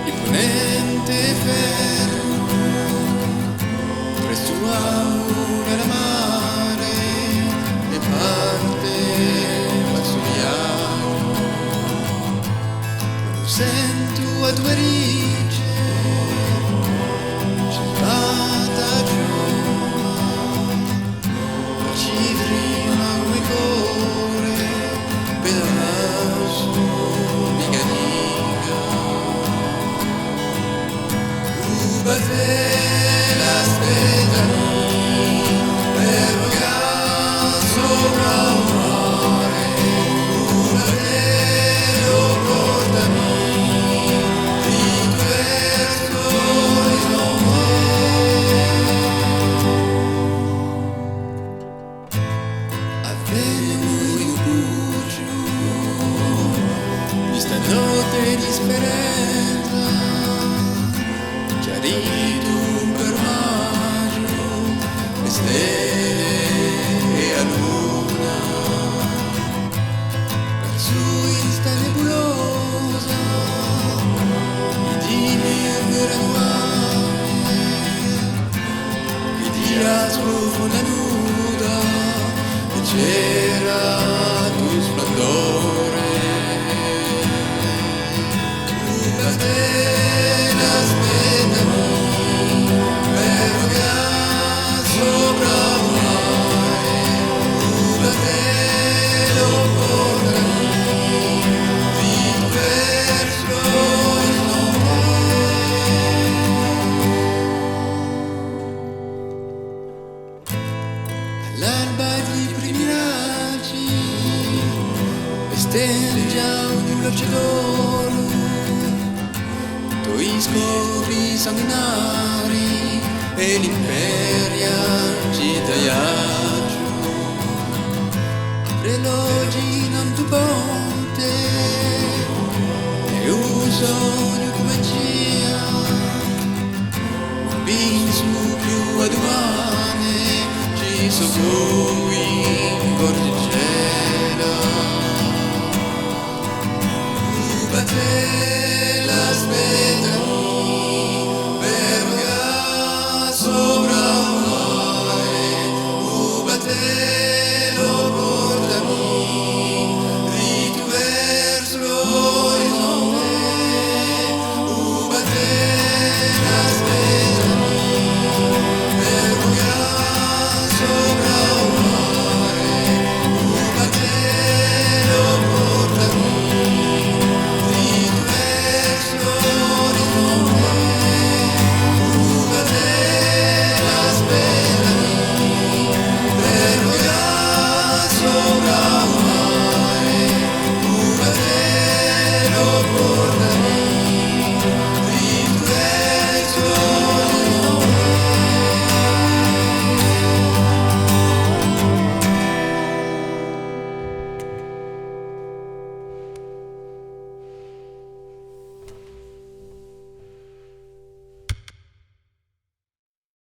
imponente e fermo, presto a una mare e parte verso il viaggio. Quando sento a tue ricce scivolata giù, la citrina come corre pedasso di canica. Rubate l'aspettami per vagare sopra un mare, rubatelo portami di questo orizzonte. Avvenne un buccio di stanotte di speranza, chiarito per maggio le stelle e a luna, verso questa nebulosa i dini graduali che dia sprofonda nuda e c'era tu splendore. Rubatela, aspettami per vagare sopra un mare, rubatelo portami di verso il nome. All'alba di primi raggi le stelle già un luce d'oro, i scopi sanguinari e l'imperia gitagliaggio, prelogi non tu ponte e un sogno come cia, un pinsu più adumane ci sono in corticella. Rubate l'aspettami